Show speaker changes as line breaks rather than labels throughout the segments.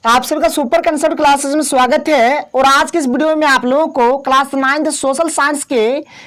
आप सभी का सुपर कंसेप्ट क्लासेस में स्वागत है। और आज के इस वीडियो में आप लोगों को क्लास 9 सोशल साइंस के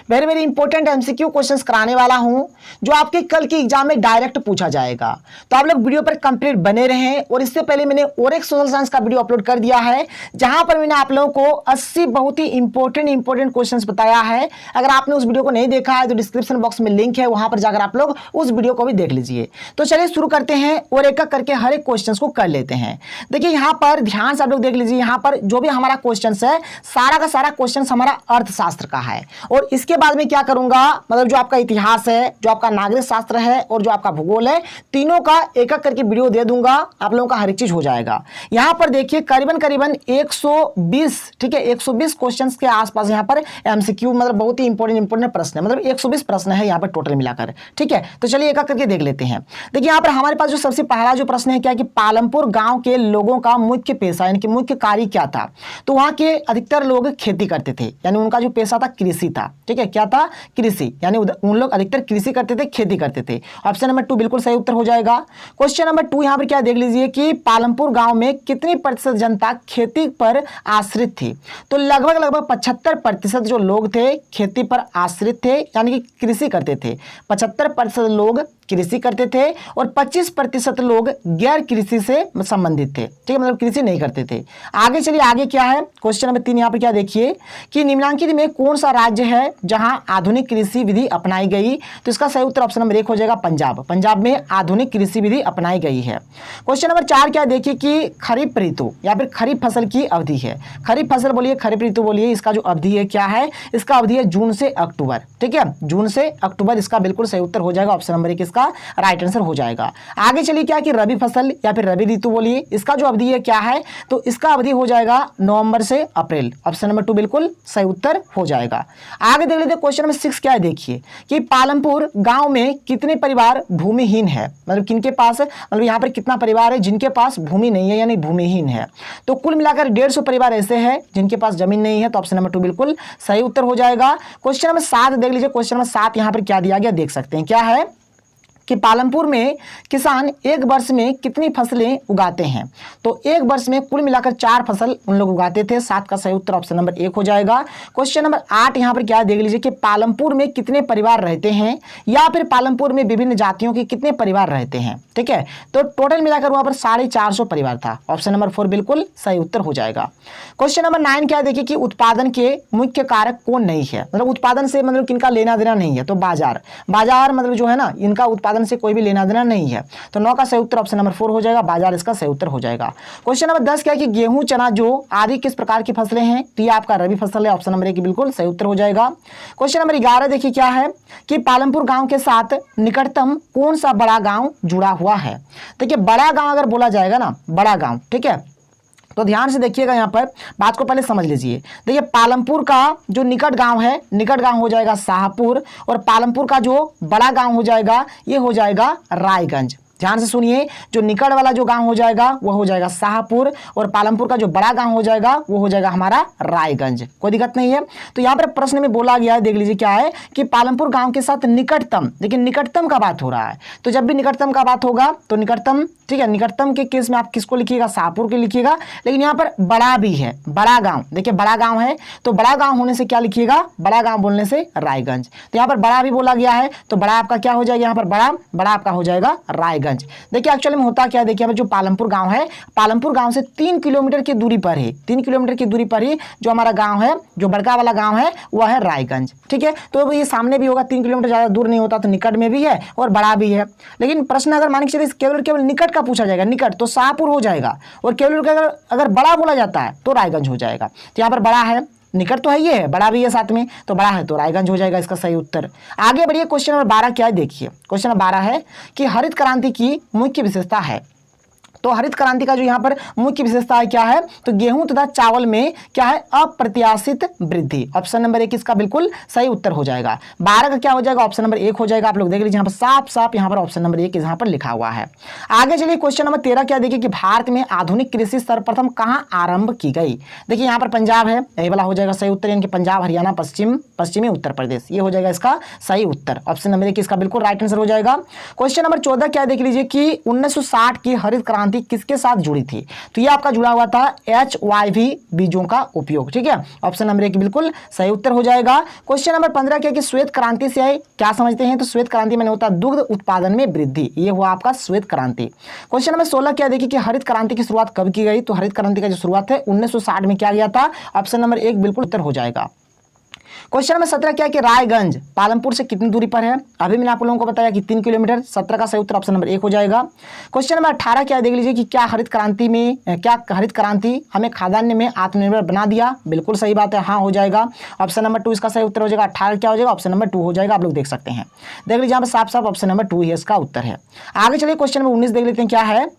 very very important MCQ questions कराने वाला हूं, जो आपके कल की एग्जाम में डायरेक्ट पूछा जाएगा। तो आप लोग वीडियो पर कंप्लीट बने रहें। और इससे पहले मैंने और एक सोशल साइंस का वीडियो अपलोड कर दिया है, जहां पर मैंने आप लोगों को 80 बहुत ही इंपॉर्टेंट क्वेश्चन बताया है। अगर आपने उस वीडियो को नहीं देखा है तो डिस्क्रिप्शन बॉक्स में लिंक है, वहां पर जाकर आप लोग उस वीडियो को भी देख लीजिए। तो चलिए शुरू करते हैं और एक एक करके हर एक क्वेश्चन को कर लेते हैं। देखिए यहाँ पर ध्यान से आप लोग देख लीजिए, यहाँ पर जो भी हमारा क्वेश्चन है सारा का सारा क्वेश्चन हमारा अर्थशास्त्र का है। और इसके बाद में क्या करूंगा, मतलब जो आपका इतिहास है, जो आपका नागरिक शास्त्र है और जो आपका भूगोल है, तीनों का एक एक करके वीडियो दे दूंगा। आप लोगों का हर एक चीज हो जाएगा। यहाँ पर देखिए करीबन 120, ठीक है, 120 क्वेश्चन के आसपास यहाँ पर एमसीक्यू, मतलब बहुत ही इंपॉर्टेंट प्रश्न है, मतलब 120 प्रश्न है यहाँ पर टोटल मिलाकर। ठीक है, तो चलिए एक एक करके देख लेते हैं। देखिए यहाँ पर हमारे पास जो सबसे पहला जो प्रश्न है क्या कि पालमपुर गांव के लोगों का मुख्य पेशा यानी कि मुख्य कार्य क्या था। तो वहां के अधिकतर लोग खेती करते थे, यानी उनका जो पेशा था कृषि था। ठीक है, क्या था? कृषि, यानी उन लोग अधिकतर कृषि करते थे, खेती करते थे। ऑप्शन नंबर 2 बिल्कुल सही उत्तर हो जाएगा। क्वेश्चन नंबर 2 यहाँ पर क्या देख लीजिए कि पालमपुर गांव में कितनी प्रतिशत जनता खेती पर आश्रित थी। तो लगभग 75% जो लोग थे खेती पर आश्रित थे, यानी कि कृषि करते थे। 75% लोग कृषि करते थे और 25% लोग गैर कृषि से संबंधित थे। ठीक है, मतलब कृषि नहीं करते थे। आगे चलिए, आगे क्या है? क्वेश्चन नंबर 3 यहाँ पर क्या देखिए कि निम्नलिखित में कौन सा राज्य है जहां आधुनिक कृषि विधि अपनाई गई। तो इसका सही उत्तर ऑप्शन नंबर 1 हो जाएगा पंजाब। पंजाब में आधुनिक कृषि विधि अपनाई गई है। क्वेश्चन नंबर 4 क्या देखिए कि खरीफ ऋतु या फिर खरीफ फसल की अवधि है। खरीफ फसल बोलिए, खरीफ ऋतु बोलिए, इसका जो अवधि है क्या है? इसका अवधि है जून से अक्टूबर। ठीक है, जून से अक्टूबर, इसका बिल्कुल सही उत्तर हो जाएगा। ऑप्शन नंबर 1 इसका राइट आंसर हो जाएगा। आगे चलिए क्या कि रबी फसल या फिर रबी ऋतु बोलिए, इसका जो अवधि है क्या है? तो इसका अवधि हो जाएगा नवंबर से अप्रैल। ऑप्शन नंबर 2 बिल्कुल सही उत्तर हो जाएगा। आगे देख लेते हैं क्वेश्चन नंबर 6 क्या है देखिए कि पालमपुर गांव में कितने परिवार भूमिहीन है। मतलब किनके पास, मतलब यहाँ पर कितना परिवार है जिनके पास भूमि नहीं है, यानी भूमिहीन है। तो कुल मिलाकर 150 परिवार ऐसे हैं जिनके पास जमीन नहीं है। तो ऑप्शन नंबर 2 बिल्कुल सही उत्तर हो जाएगा। क्वेश्चन नंबर 7 देख लीजिए। क्वेश्चन नंबर 7 यहाँ पर क्या दिया गया देख सकते हैं, क्या है कि पालमपुर में किसान एक वर्ष में कितनी फसलें उगाते हैं। तो एक वर्ष में कुल मिलाकर 4 फसल उन लोग उगाते थे। 7 का सही उत्तर ऑप्शन नंबर 1 हो जाएगा। क्वेश्चन नंबर 8 यहाँ पर क्या देख लीजिए कि पालमपुर में कितने परिवार रहते हैं, या फिर पालमपुर में विभिन्न जातियों के कितने परिवार रहते हैं। ठीक है, तो टोटल मिलाकर वहां पर 450 परिवार था। ऑप्शन नंबर 4 बिल्कुल सही उत्तर हो जाएगा। क्वेश्चन नंबर 9 क्या देखिए कि उत्पादन के मुख्य कारक कौन नहीं है। मतलब उत्पादन से मतलब किनका लेना देना नहीं है। तो बाजार मतलब जो है ना, इनका उत्पादन से कोई भी लेना देना नहीं है। तो 9 का सही उत्तर ऑप्शन नंबर 4 हो जाएगा। बाजार इसका सही उत्तर हो जाएगा। क्वेश्चन नंबर 10 क्या है कि गेहूं, चना, जौ आदि किस प्रकार की फसलें हैं। तो ये आपका रबी फसल है। ऑप्शन नंबर 1 बिल्कुल सही उत्तर हो जाएगा। क्वेश्चन नंबर 11 देखिए क्या है कि पालमपुर गांव के साथ निकटतम कौन सा बड़ा गांव जुड़ा हुआ है। देखिए बड़ा गांव अगर बोला जाएगा ना, बड़ा गांव, ठीक है, तो ध्यान से देखिएगा, यहाँ पर बात को पहले समझ लीजिए। देखिए पालमपुर का जो निकट गांव है, निकट गांव हो जाएगा शाहपुर, और पालमपुर का जो बड़ा गांव हो जाएगा ये हो जाएगा रायगंज। ध्यान से सुनिए, जो निकट वाला जो गांव हो जाएगा वो हो जाएगा शाहपुर, और पालमपुर का जो बड़ा गांव हो जाएगा वो हो जाएगा हमारा रायगंज। कोई दिक्कत नहीं है। तो यहाँ पर प्रश्न में बोला गया है, देख लीजिए क्या है कि पालमपुर गांव के साथ निकटतम, लेकिन निकटतम का बात हो रहा है। तो जब भी निकटतम का बात होगा तो निकटतम, ठीक है, निकटतम के केस में आप किसको लिखिएगा? शाहपुर के लिखिएगा। लेकिन यहाँ पर बड़ा भी है, बड़ा गांव, देखिए बड़ा गांव है, तो बड़ा गांव होने से क्या लिखिएगा? बड़ा गांव बोलने से रायगंज। तो यहाँ पर बड़ा भी बोला गया है, तो बड़ा आपका क्या हो जाएगा? यहाँ पर बड़ा आपका हो जाएगा रायगंज। देखिए एक्चुअली में होता क्या है, देखिए जो पालमपुर गांव है, पालमपुर गांव से 3 किलोमीटर की दूरी पर है। 3 किलोमीटर की दूरी पर ही जो हमारा गांव है, जो बड़का वाला गांव है वह है रायगंज। ठीक है, तो ये सामने भी होगा, 3 किलोमीटर ज्यादा दूर नहीं होता, तो निकट में भी है और बड़ा भी है। लेकिन प्रश्न अगर मान के चलिए केवल निकट का पूछा जाएगा, निकट तो शाहपुर हो जाएगा, और केवल अगर बड़ा बोला जाता है तो रायगंज हो जाएगा। तो यहाँ पर बड़ा है, निकट तो है, ये है, बड़ा भी है साथ में, तो बड़ा है तो रायगंज हो जाएगा इसका सही उत्तर। आगे बढ़िए, क्वेश्चन नंबर 12 क्या है देखिए। क्वेश्चन नंबर 12 है कि हरित क्रांति की मुख्य विशेषता है। तो हरित क्रांति का जो यहाँ पर मुख्य विशेषता है क्या है? तो गेहूं तथा चावल में क्या है? अप्रत्याशित वृद्धि। ऑप्शन नंबर 1 इसका बिल्कुल सही उत्तर हो जाएगा। 12 का क्या हो जाएगा? ऑप्शन नंबर 1 हो जाएगा। आप लोग देख लीजिए यहाँ पर साफ यहाँ पर ऑप्शन नंबर 1 यहाँ पर लिखा हुआ है। आगे चलिए क्वेश्चन नंबर 13 क्या देखिए कि भारत में आधुनिक कृषि सर्वप्रथम कहाँ आरंभ की गई। देखिए यहाँ पर पंजाब है, यही वाला हो जाएगा सही उत्तर, यानी कि पंजाब, हरियाणा, पश्चिमी उत्तर प्रदेश, ये हो जाएगा इसका सही उत्तर। ऑप्शन नंबर 1 इसका बिल्कुल राइट आंसर हो जाएगा। क्वेश्चन नंबर 14 क्या देख लीजिए कि 1960 की हरित क्रांति क्रांति किसके साथ जुड़ी थी? तो ये आपका जुड़ा हुआ था HYV बीजों का उपयोग। ठीक है, ऑप्शन नंबर 1 बिल्कुल सही उत्तर हो जाएगा। क्वेश्चन नंबर 15 क्या कि श्वेत क्रांति से क्या समझते हैं? तो श्वेत क्रांति मैंने होता है दुग्ध उत्पादन में वृद्धि, ये हुआ आपका श्वेत क्रांति। क्वेश्चन नंबर 16 क्या देखिए कि हरित क्रांति की शुरुआत कब की गई? तो हरित क्रांति का जो शुरुआत है 1960 में किया गया था। ऑप्शन नंबर 1 बिल्कुल उत्तर हो जाएगा। क्वेश्चन नंबर 17 क्या है कि रायगंज पालमपुर से कितनी दूरी पर है? अभी मैंने आप लोगों को बताया कि 3 किलोमीटर। 17 का सही उत्तर ऑप्शन नंबर 1 हो जाएगा। क्वेश्चन नंबर 18 क्या देख लीजिए कि क्या हरित क्रांति हमें खाद्यान्न में आत्मनिर्भर बना दिया? बिल्कुल सही बात है, हाँ हो जाएगा। ऑप्शन नंबर 2 इसका सही उत्तर हो जाएगा। 18 क्या हो जाएगा? ऑप्शन नंबर 2 हो जाएगा। आप लोग देख सकते हैं, देख लीजिए यहाँ पर साफ साफ ऑप्शन नंबर 2 ही इसका उत्तर है। आगे चलिए क्वेश्चन नंबर 19 देख लेते हैं क्या है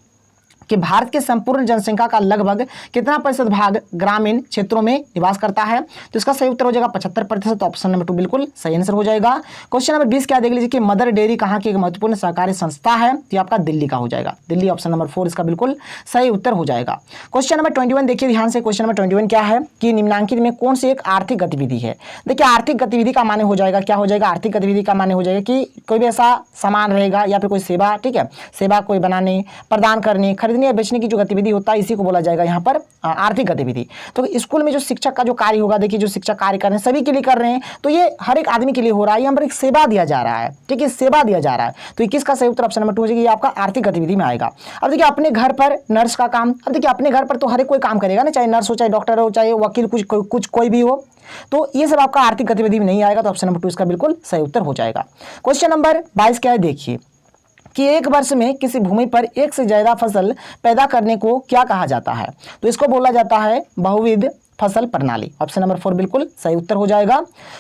कि भारत के संपूर्ण जनसंख्या का लगभग कितना प्रतिशत भाग ग्रामीण क्षेत्रों में निवास करता है? तो इसका सही उत्तर हो जाएगा 75%। ऑप्शन नंबर 2 बिल्कुल सही आंसर हो जाएगा। क्वेश्चन नंबर 20 क्या देख लीजिए कि मदर डेयरी कहाँ की एक महत्वपूर्ण सहकारी संस्था है? तो ये आपका दिल्ली का हो जाएगा, दिल्ली। ऑप्शन नंबर 4 इसका बिल्कुल सही उत्तर हो जाएगा। क्वेश्चन नंबर 21 देखिए ध्यान से। क्वेश्चन नंबर 21 क्या है कि निम्नलिखित में कौन सी एक आर्थिक गतिविधि है? देखिए आर्थिक गतिविधि का माने हो जाएगा, क्या हो जाएगा? आर्थिक गतिविधि का माने हो जाएगा कि कोई भी ऐसा सामान रहेगा या फिर कोई सेवा, ठीक है, सेवा कोई बनाने, प्रदान करने, खरीदने या बेचने की जो गतिविधि होता है इसी को बोला जाएगा यहाँ पर आर्थिक गतिविधि। तो स्कूल में जो शिक्षक का जो कार्य होगा, देखिए जो शिक्षक कार्य कर रहे हैं सभी के लिए कर रहे हैं, तो ये हर एक आदमी के लिए हो रहा है, यहाँ पर एक सेवा दिया जा रहा है। ठीक है, सेवा दिया जा रहा है। तो 21 का सही उत्तर ऑप्शन नंबर 2 हो जाएगा, ये आपका आर्थिक गतिविधि में आएगा। अब देखिए अपने घर पर नर्स का काम, अब देखिए अपने घर पर तो हर एक कोई काम करेगा ना, चाहे नर्स हो, चाहे डॉक्टर हो, चाहे वकील, कुछ कोई भी हो, तो ये सब आपका आर्थिक गतिविधि में नहीं आएगा। तो ऑप्शन नंबर 2 इसका बिल्कुल सही उत्तर हो जाएगा। क्वेश्चन नंबर 22 क्या है देखिए कि एक वर्ष में किसी भूमि पर एक से ज्यादा फसल पैदा करने को क्या कहा जाता है? तो इसको बोला जाता है बहुविध फसल प्रणाली। ऑप्शन नंबर 4 बिल्कुल सही उत्तर हो जाएगा।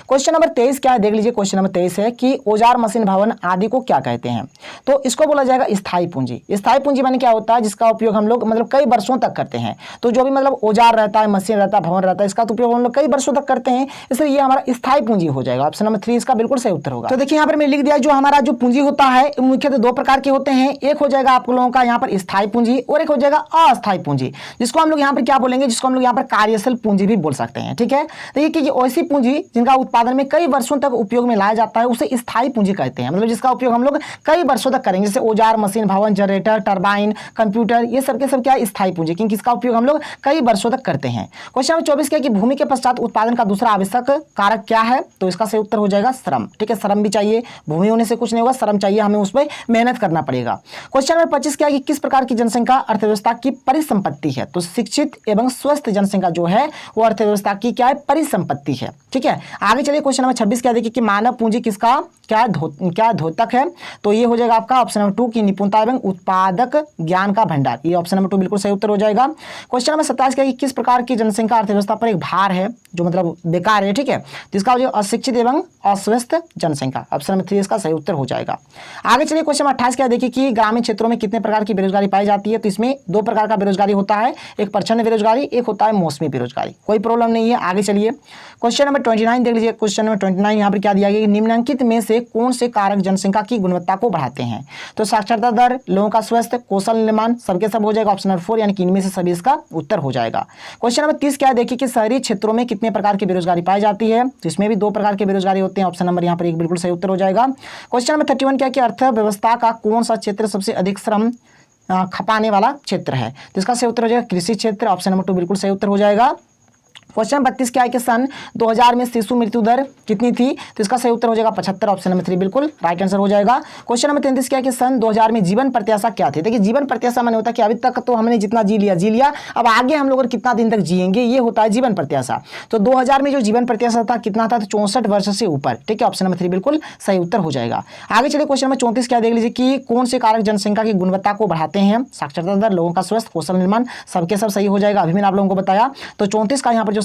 क्वेश्चन नंबर 23 क्या है देख लीजिए। क्वेश्चन नंबर 23 है कि औजार, मशीन, भवन आदि को क्या कहते हैं? तो इसको बोला जाएगा स्थायी पूंजी। स्थायी पूंजी माने क्या होता है? जिसका उपयोग हम लोग मतलब कई वर्षों तक करते हैं। तो जो भी मतलब औजार रहता है, मशीन रहता है, भवन रहता है, इसका तो उपयोग हम लोग कई वर्षों तक करते हैं, इसलिए ये हमारा स्थायी पूंजी हो जाएगा। ऑप्शन नंबर 3 इसका बिल्कुल सही उत्तर होगा। तो देखिए यहाँ पर मैंने लिख दिया जो हमारा जो पूंजी होता है मुख्यतः 2 प्रकार के होते हैं। एक हो जाएगा आप लोगों का यहाँ पर स्थायी पूंजी और एक हो जाएगा अस्थायी पूंजी, जिसको हम लोग यहाँ पर क्या बोलेंगे? जिसको हम लोग यहाँ पर कार्यशील पूंजी भी बोल सकते हैं। ठीक है, देखिए कि ऐसी पूंजी जिनका उत्पादन में कई वर्षों तक उपयोग में लाया जाता है उसे स्थायी पूंजी कहते हैं। मतलब जिसका उपयोग हम लोग कई वर्षों तक करेंगे, जैसे औजार, मशीन, भवन, जनरेटर, टरबाइन, कंप्यूटर, ये सब के सब क्या है? स्थायी पूंजी, क्योंकि इसका उपयोग हम लोग कई वर्षों तक करते हैं। क्वेश्चन नंबर 24 क्या है कि भूमि के पश्चात उत्पादन का दूसरा आवश्यक कारक क्या है? तो इसका सही उत्तर हो जाएगा श्रम। ठीक है, श्रम भी चाहिए, भूमि होने से कुछ नहीं होगा, श्रम चाहिए, हमें उस पर मेहनत करना पड़ेगा। क्वेश्चन नंबर 25 क्या है कि किस प्रकार की जनसंख्या अर्थव्यवस्था की परिसंपत्ति है? तो शिक्षित एवं स्वस्थ जनसंख्या जो है वो अर्थव्यवस्था की क्या है? परिसंपत्ति है। ठीक है, आगे चलिए क्वेश्चन नंबर 26 क्या देखिए कि मानव पूंजी किसका क्या द्योतक है? तो ये हो जाएगा आपका ऑप्शन नंबर 2 की निपुणता एवं उत्पादक ज्ञान का भंडार। ये ऑप्शन नंबर 2 बिल्कुल सही उत्तर हो जाएगा। क्वेश्चन नंबर 27 क्या है कि किस प्रकार की जनसंख्या अर्थव्यवस्था पर एक भार है, जो मतलब बेकार है? ठीक है, जिसका हो जाएगा अशिक्षित एवं अस्वस्थ जनसंख्या। ऑप्शन नंबर 3 इसका सही उत्तर हो जाएगा। आगे चलिए क्वेश्चन नंबर 28 क्या देखिए कि ग्रामीण क्षेत्रों में कितने प्रकार की बेरोजगारी पाई जाती है? तो इसमें 2 प्रकार का बेरोजगारी होता है, एक प्रचंड बेरोजगारी, एक होता है मौसमी बेरोजगारी। कोई प्रॉब्लम नहीं है। आगे चलिए क्वेश्चन नंबर 29 देख लीजिए। क्वेश्चन नंबर 29 यहाँ पर क्या दिया गया कि निम्नलिखित में से कौन से कारक जनसंख्या की गुणवत्ता को बढ़ाते हैं? तो साक्षरता दर, लोगों का स्वास्थ्य, कौशल निर्माण, सबके सब हो जाएगा। ऑप्शन नंबर 4 यानी कि इनमें से सभी इसका उत्तर हो जाएगा। क्वेश्चन नंबर 30 क्या है देखिए कि शहरी क्षेत्रों में कितने प्रकार की बेरोजगारी पाई जाती है? तो इसमें भी 2 प्रकार के बेरोजगारी होते हैं। ऑप्शन नंबर यहाँ पर 1 बिल्कुल सही उत्तर हो जाएगा। क्वेश्चन नंबर 31 क्या है कि अर्थव्यवस्था का कौन सा क्षेत्र सबसे अधिक श्रम खपाने वाला क्षेत्र है? तो इसका सही उत्तर हो जाएगा कृषि क्षेत्र। ऑप्शन नंबर 2 बिल्कुल सही उत्तर हो जाएगा। क्वेश्चन 32 क्या है कि सन 2000 में शिशु मृत्यु दर कितनी थी? तो इसका सही उत्तर हो जाएगा 75। ऑप्शन नंबर 3 बिल्कुल राइट आंसर हो जाएगा। क्वेश्चन नंबर 33 क्या है कि सन 2000 में जीवन प्रत्याशा क्या थी? देखिए जीवन प्रत्याशा माने होता है कि अभी तक तो हमने जितना जी लिया, अब आगे हम लोग कितना दिन तक जिएंगे, ये होता है जीवन प्रत्याशा। तो 2000 में जो जीवन प्रत्याशा था कितना था? तो 64 वर्ष से ऊपर। ठीक है, ऑप्शन नंबर 3 बिल्कुल सही उत्तर हो जाएगा। आगे चलिए क्वेश्चन नंबर 34 क्या देख लीजिए कि कौन से कारक जनसंख्या की गुणवत्ता को बढ़ाते हैं? साक्षरता दर, लोगों का स्वास्थ्य, कौशल निर्माण, सबके सब सही हो जाएगा। अभी मैंने आप लोगों को बताया। तो 34 का यहाँ पर जो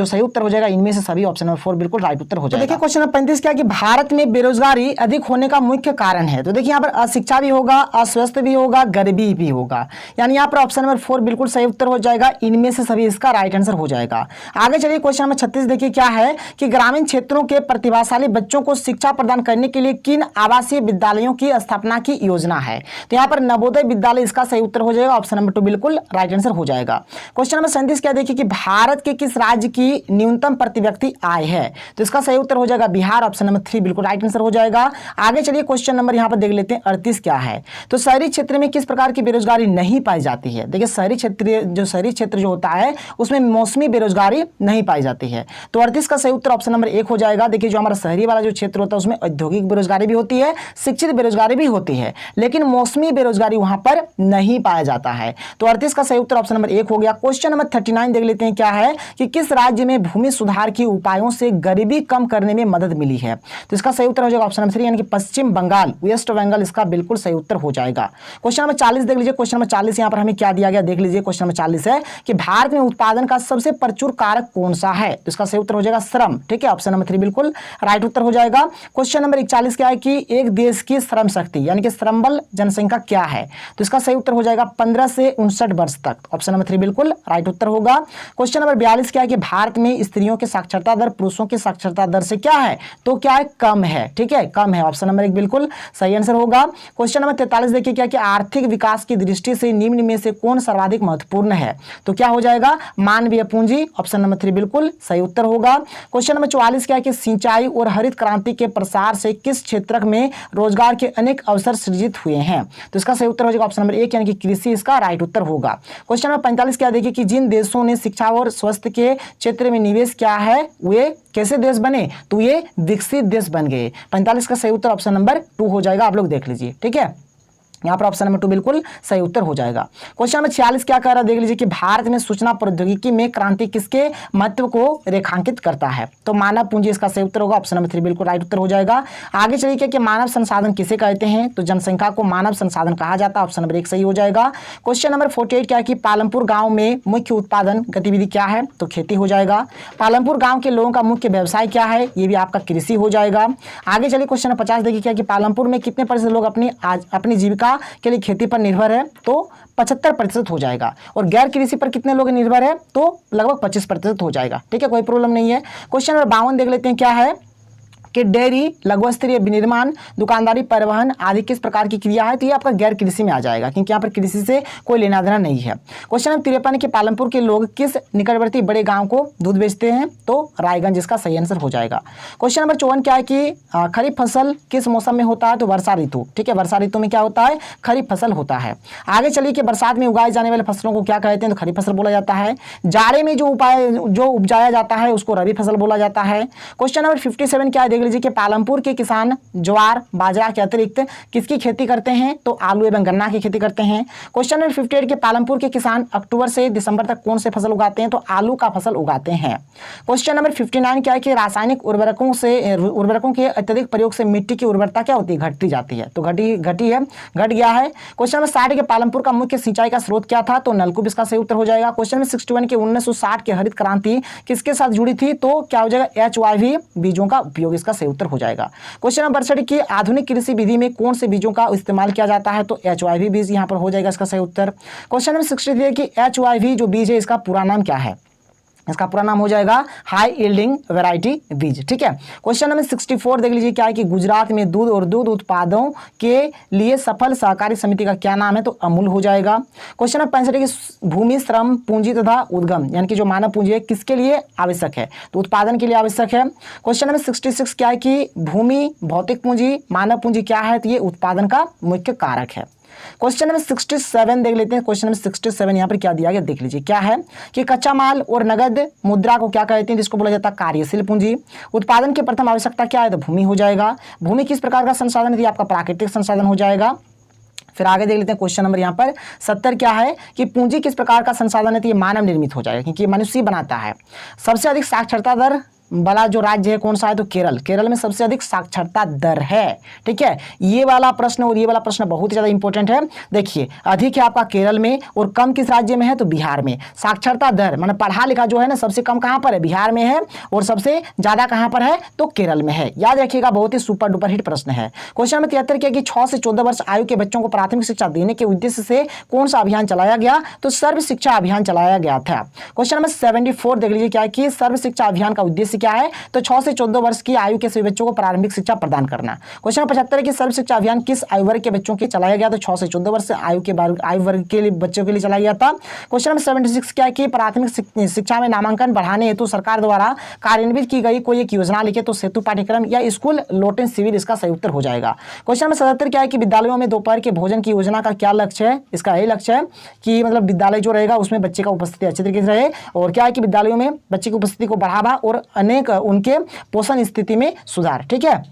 सही उत्तर हो जाएगा इनमें से सभी ऑप्शन नंबर 4 बिल्कुल राइट उत्तर हो जाएगा। तो देखिए क्वेश्चन नंबर 35 क्या है कि भारत में बेरोजगारी अधिक होने का मुख्य कारण है? तो देखिए यहाँ पर अशिक्षा भी होगा, अस्वस्थ भी होगा, गरीबी भी होगा, यानी यहाँ पर ऑप्शन नंबर 4 बिल्कुल सही उत्तर हो जाएगा। इनमें से सभी इसका राइट आंसर हो जाएगा। आगे चलिए क्वेश्चन नंबर 36 देखिए क्या है कि ग्रामीण क्षेत्रों के प्रतिभाशाली बच्चों को शिक्षा प्रदान करने के लिए किन आवासीय विद्यालयों की स्थापना की योजना है? तो यहाँ पर नवोदय विद्यालय इसका सही उत्तर हो जाएगा। ऑप्शन नंबर 2 बिल्कुल राइट आंसर हो जाएगा। क्वेश्चन नंबर 37 क्या देखिए कि भारत के किस किस राज्य की न्यूनतम प्रति व्यक्ति आय है? तो इसका सही उत्तर हो जाएगा बिहार, ऑप्शन नंबर 3 बिल्कुल राइट आंसर हो जाएगा। आगे चलिए क्वेश्चन नंबर यहाँ पर देख लेते हैं 38 क्या है। तो शहरी क्षेत्र में किस प्रकार की बेरोजगारी नहीं पाई जाती है? देखिए शहरी क्षेत्र जो होता है उसमें मौसमी बेरोजगारी नहीं पाई जाती है। तो 38 का सही उत्तर ऑप्शन नंबर 1 हो जाएगा। देखिए जो हमारा शहरी वाला जो क्षेत्र होता है उसमें औद्योगिक बेरोजगारी भी होती है, शिक्षित बेरोजगारी भी होती है, लेकिन मौसमी बेरोजगारी वहां पर नहीं पाया जाता है। तो 38 का सही उत्तर ऑप्शन नंबर 1 हो गया। क्वेश्चन नंबर 39 देख लेते हैं क्या है कि किस राज्य में भूमि सुधार के उपायों से गरीबी कम करने में मदद मिली है? तो इसका सही उत्तर हो जाएगा ऑप्शन नंबर 3 यानी कि पश्चिम बंगाल, वेस्ट बंगाल इसका बिल्कुल सही उत्तर हो जाएगा। क्वेश्चन नंबर 40 देख लीजिए। क्वेश्चन नंबर 40 यहां पर हमें क्या दिया गया देख लीजिए। क्वेश्चन नंबर 40 है कि भारत में उत्पादन का सबसे प्रचुर कारक कौन सा है? तो इसका सही उत्तर हो जाएगा श्रम। ठीक है, ऑप्शन नंबर 3 बिल्कुल राइट उत्तर हो जाएगा। क्वेश्चन नंबर 41 क्या है कि एक देश की श्रम शक्ति यानी कि श्रम बल जनसंख्या क्या है? तो इसका सही उत्तर हो जाएगा 15 से 59 वर्ष तक, ऑप्शन नंबर 3 बिल्कुल राइट उत्तर होगा। क्वेश्चन नंबर 42 क्या है कि भारत में स्त्रियों की साक्षरता दर पुरुषों की साक्षरता दर से क्या है? तो क्या है? कम है। ठीक है, कम है, ऑप्शन नंबर 1 बिल्कुल सही आंसर होगा। क्वेश्चन नंबर 43 देखिए क्या कि आर्थिक विकास की दृष्टि से निम्न में से कौन सर्वाधिक महत्वपूर्ण है? तो क्या हो जाएगा? मानवीय पूंजी, ऑप्शन नंबर 3 बिल्कुल सही उत्तर होगा। क्वेश्चन नंबर 44 क्या है कि सिंचाई और हरित क्रांति के प्रसार से किस क्षेत्र में रोजगार के अनेक अवसर सृजित हुए हैं? तो इसका सही उत्तर हो जाएगा ऑप्शन नंबर 1 यानी कि कृषि इसका राइट उत्तर होगा। क्वेश्चन नंबर 45 क्या देखिए कि जिन देशों ने शिक्षा और स्वास्थ्य के क्षेत्र में निवेश किया है वे कैसे देश बने? तो ये विकसित देश बन गए। 45 का सही उत्तर ऑप्शन नंबर 2 हो जाएगा, आप लोग देख लीजिए। ठीक है, यहाँ पर ऑप्शन नंबर 2 बिल्कुल सही उत्तर हो जाएगा। क्वेश्चन नंबर 46 क्या कह रहा है देख लीजिए कि भारत में सूचना प्रौद्योगिकी में क्रांति किसके महत्व को रेखांकित करता है? तो मानव पूंजी इसका सही उत्तर होगा, ऑप्शन नंबर 3 बिल्कुल राइट उत्तर हो जाएगा। आगे चलिए कि मानव संसाधन किसे कहते हैं? तो जनसंख्या को मानव संसाधन कहा जाता है, ऑप्शन नंबर 1 सही हो जाएगा। क्वेश्चन नंबर 48 क्या है कि पालमपुर गाँव में मुख्य उत्पादन गतिविधि क्या है? तो खेती हो जाएगा। पालमपुर गाँव के लोगों का मुख्य व्यवसाय क्या है? ये भी आपका कृषि हो जाएगा। आगे चलिए क्वेश्चन नंबर 50 देखिए क्या कि पालमपुर में कितने प्रतिशत लोग अपनी जीविका के लिए खेती पर निर्भर है? तो 75% हो जाएगा। और गैर कृषि पर कितने लोग निर्भर है? तो लगभग 25% हो जाएगा। ठीक है, कोई प्रॉब्लम नहीं है। क्वेश्चन नंबर 52 देख लेते हैं क्या है कि डेयरी, लघु स्तरीय विनिर्माण, दुकानदारी, परिवहन आदि किस प्रकार की क्रिया है? तो ये आपका गैर कृषि में आ जाएगा क्योंकि यहाँ पर कृषि से कोई लेना देना नहीं है। क्वेश्चन नंबर 53 के पालमपुर के लोग किस निकटवर्ती बड़े गांव को दूध बेचते हैं? तो रायगंज इसका सही आंसर हो जाएगा। क्वेश्चन नंबर 54 क्या है कि खरीफ फसल किस मौसम में होता है? तो वर्षा ऋतु। ठीक है, वर्षा ऋतु में क्या होता है? खरीफ फसल होता है। आगे चलिए कि बरसात में उगाए जाने वाले फसलों को क्या कहते हैं? तो खरीफ फसल बोला जाता है। जाड़े में जो उपजाया जाता है उसको रबी फसल बोला जाता है। क्वेश्चन नंबर 57 क्या है देख लीजिए कि पालमपुर के किसान ज्वार बाजरा के अतिरिक्त किसकी खेती करते हैं? तो आलू एवं गन्ना की खेती करते हैं। क्वेश्चन नंबर 58 के पालमपुर के किसान अक्टूबर से दिसंबर तक कौन से फसल उगाते हैं? तो आलू का फसल उगाते हैं। क्वेश्चन नंबर 59 क्या है कि रासायनिक उर्वरकों के अत्यधिक प्रयोग से मिट्टी की उर्वरता क्या होती है? घटती जाती है। तो घट गया है। क्वेश्चन नंबर 60 के पालमपुर का मुख्य सिंचाई का स्रोत क्या था? तो नलकूप इसका सही उत्तर हो जाएगा। क्वेश्चन नंबर 61 के 1960 के हरित क्रांति किसके साथ जुड़ी थी? तो क्या हो जाएगा? HYV बीजों का उपयोग इसका सही उत्तर हो जाएगा। क्वेश्चन नंबर 62 की आधुनिक कृषि विधि में कौन से बीजों का इस्तेमाल किया जाता है? तो HYV बीज यहां पर हो जाएगा इसका सही उत्तर। क्वेश्चन नंबर 63 की HYV जो बीज है इसका पूरा नाम क्या है? इसका पूरा नाम हो जाएगा हाई यील्डिंग वैरायटी बीज। ठीक है, क्वेश्चन नंबर 64 देख लीजिए क्या है कि गुजरात में दूध और दूध उत्पादों के लिए सफल सहकारी समिति का क्या नाम है? तो अमूल हो जाएगा। क्वेश्चन नंबर 65 की भूमि, श्रम, पूंजी तथा उद्गम यानी कि जो मानव पूंजी है किसके लिए आवश्यक है? तो उत्पादन के लिए आवश्यक है। क्वेश्चन नंबर 66 क्या है कि भूमि, भौतिक पूंजी, मानव पूंजी क्या है? तो ये उत्पादन का मुख्य कारक है। क्वेश्चन नंबर 67 देख लेते हैं। क्वेश्चन नंबर 67 यहाँ पर क्या दिया गया देख लीजिए क्या है कि कच्चा माल और नगद मुद्रा को क्या कहते हैं? जिसको बोला जाता है कार्यशील पूंजी। उत्पादन की प्रथम आवश्यकता क्या है? तो भूमि हो जाएगा। भूमि किस प्रकार का संसाधन है? आपका प्राकृतिक संसाधन हो जाएगा। फिर आगे देख लेते हैं क्वेश्चन नंबर यहाँ पर 70 क्या है कि पूंजी किस प्रकार का संसाधन है? तो ये मानव निर्मित हो जाएगा क्योंकि मनुष्य बनाता है। सबसे अधिक साक्षरता दर वाला जो राज्य है कौन सा है? तो केरल। केरल में सबसे अधिक साक्षरता दर है। ठीक है, ये वाला प्रश्न और ये वाला प्रश्न बहुत ही ज्यादा इंपॉर्टेंट है। देखिए, अधिक है आपका केरल में और कम किस राज्य में है? तो बिहार में। साक्षरता दर माने पढ़ा लिखा जो है ना सबसे कम कहां पर है? बिहार में है। और सबसे ज्यादा कहां पर है? तो केरल में है। याद रखिएगा, बहुत ही सुपर डुपर हिट प्रश्न है। क्वेश्चन नंबर 73 क्या कि 6 से 14 वर्ष आयु के बच्चों को प्राथमिक शिक्षा देने के उद्देश्य से कौन सा अभियान चलाया गया? तो सर्व शिक्षा अभियान चलाया गया था। क्वेश्चन नंबर 74 देख लीजिए क्या है कि सर्व शिक्षा अभियान का उद्देश्य क्या है, तो 6 से 14 वर्ष की आयु के सभी बच्चों को प्रारंभिक शिक्षा प्रदान करना। क्वेश्चन 75 है कि सर्व शिक्षा अभियान किस आयु वर्ग के बच्चों के चलाया गया, तो 6 से 14 वर्ष आयु वर्ग के लिए बच्चों के लिए चलाया गया था। क्वेश्चन नंबर 76 क्या है कि प्राथमिक शिक्षा में नामांकन बढ़ाने हेतु सरकार द्वारा कार्यान्वित की गई कोई एक योजना लिखे, तो सेतु पाठ्यक्रम या स्कूल लोटेन शिविर इसका सही उत्तर हो जाएगा। क्वेश्चन नंबर 77 क्या है कि विद्यालयों में दोपहर के भोजन की योजना का क्या लक्ष्य है, इसका यही लक्ष्य है कि मतलब विद्यालय जो रहेगा उसमें बच्चे का उपस्थिति अच्छे तरीके से रहे, और क्या है कि विद्यालयों में बच्चे की उपस्थिति को बढ़ावा और अनेक उनके पोषण स्थिति में सुधार। ठीक है।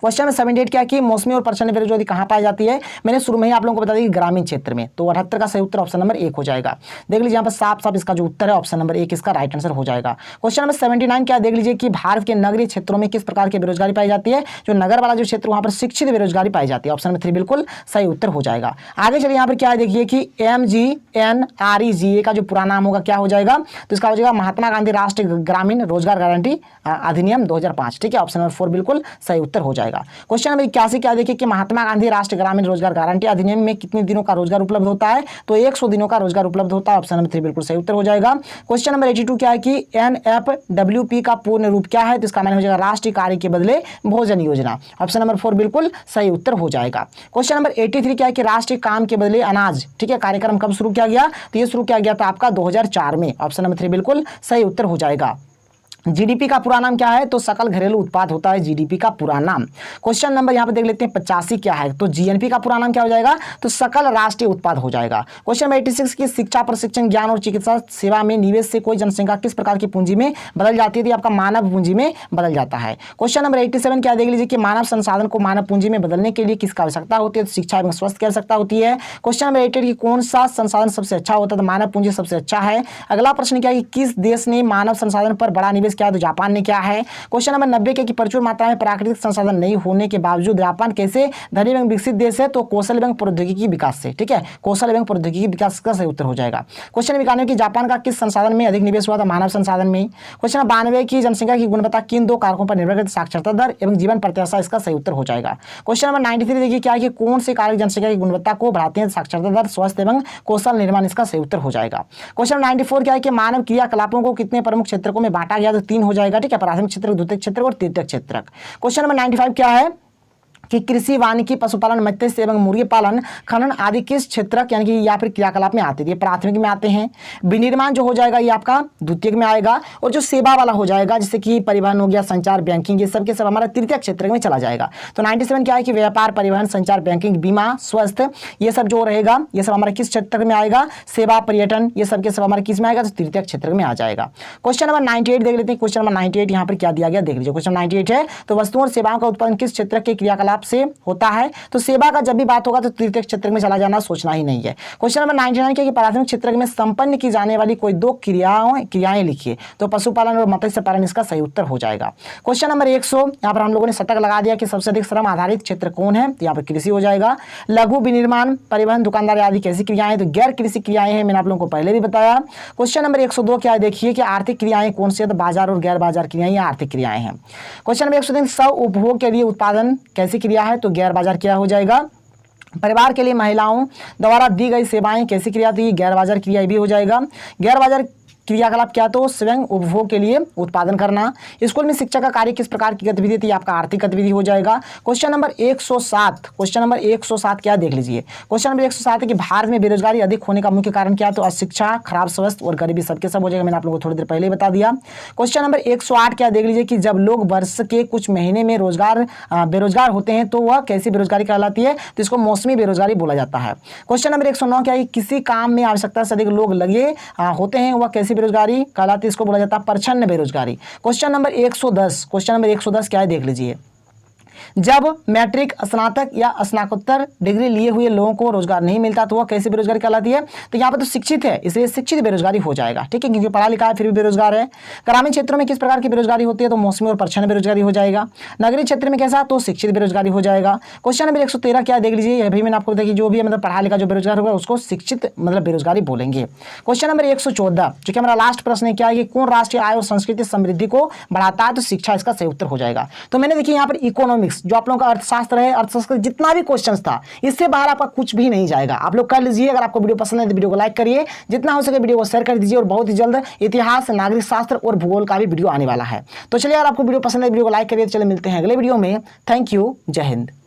क्वेश्चन में 78 क्या है कि मौसमी और प्रचंड बेरोजगारी कहाँ पाई जाती है, मैंने शुरू में ही आप लोगों को बता दी कि ग्रामीण क्षेत्र में, तो 78 का सही उत्तर ऑप्शन नंबर 1 हो जाएगा। देख लीजिए यहाँ पर साफ साफ इसका जो उत्तर है ऑप्शन नंबर 1 इसका राइट आंसर हो जाएगा। क्वेश्चन नंबर 79 क्या देख लीजिए कि भारत के नगरीय क्षेत्रों में किस प्रकार की बेरोजगारी पाई जाती है, जो नगर वाला जो क्षेत्र वहाँ पर शिक्षित बेरोजगारी पाई जाती है, ऑप्शन नंबर 3 बिल्कुल सही उत्तर हो जाएगा। आगे चलिए यहाँ पर क्या है देखिए कि MGNREGA का जो पूरा नाम होगा क्या हो जाएगा, तो इसका हो जाएगा महात्मा गांधी राष्ट्रीय ग्रामीण रोजगार गारंटी अधिनियम 2005। ठीक है, ऑप्शन नंबर 4 बिल्कुल सही उत्तर हो जाएगा। क्वेश्चन नंबर 81 क्या देखिए कि महात्मा गांधी राष्ट्रीय ग्रामीण रोजगार गारंटी अधिनियम में कितने दिनों का रोजगार उपलब्ध होता है, तो 100 दिनों का रोजगार उपलब्ध होता है, ऑप्शन नंबर 3 बिल्कुल सही उत्तर हो जाएगा। क्वेश्चन नंबर 82 क्या है कि NFWP का पूर्ण रूप क्या है, तो इसका माने हो जाएगा राष्ट्रीय कार्य के बदले भोजन योजना, ऑप्शन नंबर 4 बिल्कुल सही उत्तर हो जाएगा। क्वेश्चन नंबर 83 क्या है कि राष्ट्रीय काम के बदले अनाज, ठीक है, कार्यक्रम कब शुरू किया गया, तो ये शुरू किया गया था आपका 2004 में, ऑप्शन नंबर 3 बिल्कुल सही उत्तर हो जाएगा। जीडीपी का पूरा नाम क्या है, तो सकल घरेलू उत्पाद होता है जीडीपी का पूरा नाम। क्वेश्चन नंबर यहाँ पे देख लेते हैं 85 क्या है, तो जीएनपी का पूरा नाम क्या हो जाएगा, तो सकल राष्ट्रीय उत्पाद हो जाएगा। क्वेश्चन नंबर 86 की शिक्षा प्रशिक्षण ज्ञान और चिकित्सा सेवा में निवेश से कोई जनसंख्या किस प्रकार की पूंजी में बदल जाती है, तो आपका मानव पूंजी में बदल जाता है। क्वेश्चन नंबर 87 क्या देख लीजिए कि मानव संसाधन को मानव पूंजी में बदलने के लिए किसकी आवश्यकता होती है, तो शिक्षा एवं स्वास्थ्य की आवश्यकता होती है। क्वेश्चन नंबर 88 की कौन सा संसाधन सबसे अच्छा होता है, तो मानव पूंजी सबसे अच्छा है। अगला प्रश्न क्या है कि किस देश ने मानव संसाधन पर बड़ा निवेश किया, तो जापान ने क्या है। क्वेश्चन नंबर 90 के कि प्रचुर मात्रा में प्राकृतिक संसाधन नहीं होने के बावजूद जापान कैसे धनी एवं विकसित देश है, तो कौशल एवं प्रौद्योगिकी विकास से। ठीक है, कौशल एवं प्रौद्योगिकी विकास का सही उत्तर हो जाएगा। क्वेश्चन 91 की जापान का किस संसाधन में अधिक निवेश हुआ था, मानव संसाधन में। क्वेश्चन 92 की जनसंख्या की गुणवत्ता किन दो कारकों पर निर्भर करती है, साक्षरता दर एवं जीवन प्रत्याशा, इसका सही उत्तर हो जाएगा। क्वेश्चन नंबर 93 देखिए क्या है कि कौन से कारक जनसंख्या की गुणवत्ता को बढ़ाते हैं, साक्षरता दर, स्वास्थ्य एवं कौशल निर्माण, इसका सही उत्तर हो जाएगा। क्वेश्चन 94 क्या है कि मानव क्रियाकलापों को कितने प्रमुख क्षेत्रों में बांटा गया, तो 3 हो जाएगा। ठीक है, प्राथमिक क्षेत्र, द्वितीयक क्षेत्र और तृतीयक क्षेत्र। क्वेश्चन नंबर 95 क्या है कि कृषि, वानिकी, पशुपालन, मत्स्य एवं मुर्गी पालन, खनन आदि किस क्षेत्र यानी कि या फिर क्रियाकलाप में आते हैं, ये प्राथमिक में आते हैं। विनिर्माण जो हो जाएगा ये आपका द्वितीयक में आएगा, और जो सेवा वाला हो जाएगा जैसे कि परिवहन हो गया, संचार, बैंकिंग, ये सब के सब हमारा तृतीयक क्षेत्र में चला जाएगा। तो 97 क्या है कि व्यापार, परिवहन, संचार, बैंकिंग, बीमा, स्वास्थ्य, ये सब जो रहेगा ये सब हमारा किस क्षेत्र में आएगा, सेवा, पर्यटन, ये सब के सब हमारा किस में आएगा, तो तृतीयक क्षेत्र में आ जाएगा। क्वेश्चन नंबर 98 देख लेते हैं। क्वेश्चन नंबर 98 यहाँ पर क्या दिया गया देख लीजिए। क्वेश्चन 98 है तो वस्तुओं और सेवाओं का उत्पादन किस क्षेत्र के क्रियाकलाप से होता है, तो सेवा का जब भी बात होगा तो तृतीयक क्षेत्र में चला जाना सोचना ही नहीं है। क्वेश्चन नंबर 99 क्या है कि प्राथमिक क्षेत्र में संपन्न की जाने वाली कोई 2 क्रियाएं लिखिए, तो पशुपालन और मत्स्य पालन, इसका सही उत्तर हो जाएगा। क्वेश्चन नंबर 100 यहाँ पर हम लोगों ने शतक लगा दिया कि सबसे अधिक श्रम आधारित क्षेत्र कौन है, तो यहाँ पर कृषि हो जाएगा। लघु विनिर्माण, परिवहन, दुकानदारी आदि कैसी क्रियाएं, तो गैर कृषि क्रियाएं हैं, मैंने आप लोगों को पहले भी बताया। क्वेश्चन नंबर 102 क्या है देखिए कि आर्थिक क्रियाएं कौन सी है, तो बाजार और गैर बाजार क्रियाएं आर्थिक क्रियाएं हैं। क्वेश्चन नंबर 103 स्व उपभोग के लिए उत्पादन कैसी क्रिया है, तो गैर बाजार क्रिया हो जाएगा। परिवार के लिए महिलाओं द्वारा दी गई सेवाएं कैसी क्रिया थी, गैर बाजार क्रिया भी हो जाएगा। गैर बाजार क्रियाकलाप क्या, तो स्वयं उपभोग के लिए उत्पादन करना। स्कूल में शिक्षा का कार्य किस प्रकार की गतिविधि थी, आपका आर्थिक गतिविधि हो जाएगा। क्वेश्चन नंबर 107 क्वेश्चन नंबर 107 क्या देख लीजिए। क्वेश्चन नंबर 107 है कि भारत में बेरोजगारी अधिक होने का मुख्य कारण क्या, तो अशिक्षा, खराब स्वास्थ्य और गरीबी, सबके सब हो जाएगा, मैंने आप लोगों को थोड़ी देर पहले ही बता दिया। क्वेश्चन नंबर 108 क्या देख लीजिए कि जब लोग वर्ष के कुछ महीने में बेरोजगार होते हैं तो वह कैसी बेरोजगारी कहलाती है, तो इसको मौसमी बेरोजगारी बोला जाता है। क्वेश्चन नंबर 109 क्या है किसी काम में आवश्यकता से अधिक लोग लगे होते हैं वह कैसी बेरोजगारी कहलाती है, इसको बोला जाता है प्रच्छन्न बेरोजगारी। क्वेश्चन नंबर 110 क्या है देख लीजिए। जब मैट्रिक, स्नातक या स्नातकोत्तर डिग्री लिए हुए लोगों को रोजगार नहीं मिलता तो वह कैसी बेरोजगारी कहलाती है, तो यहाँ पर तो शिक्षित है इसलिए शिक्षित बेरोजगारी हो जाएगा। ठीक है, क्योंकि पढ़ा लिखा है फिर भी बेरोजगार है। ग्रामीण क्षेत्रों में किस प्रकार की बेरोजगारी होती है, तो मौसमी और प्रच्छन्न बेरोजगारी हो जाएगा। नगरीय क्षेत्र में कैसा, तो शिक्षित बेरोजगारी हो जाएगा। क्वेश्चन नंबर 113 क्या देख लीजिए, यह भी मैंने आपको बताया कि जो भी मतलब पढ़ा लिखा जो बेरोजगार होगा उसको शिक्षित मतलब बेरोजगारी बोलेंगे। क्वेश्चन नंबर 114 जो कि हमारा लास्ट प्रश्न है क्या है कि कौन राष्ट्रीय आय और संस्कृति समृद्धि को बढ़ाता है, तो शिक्षा इसका सही उत्तर हो जाएगा। तो मैंने देखिए यहाँ पर इकोनॉमिक्स जो आप लोगों का अर्थशास्त्र है, अर्थशास्त्र जितना भी क्वेश्चन था, इससे बाहर आपका कुछ भी नहीं जाएगा। आप लोग कर लीजिए। अगर आपको वीडियो पसंद है तो वीडियो को लाइक करिए, जितना हो सके वीडियो को शेयर कर दीजिए, और बहुत ही जल्द इतिहास, नागरिक शास्त्र और भूगोल का भी वीडियो आने वाला है। तो चलिए, अगर आपको वीडियो पसंद है वीडियो को लाइक करिए। चलिए मिलते हैं अगले वीडियो में। Thank you. जय हिंद।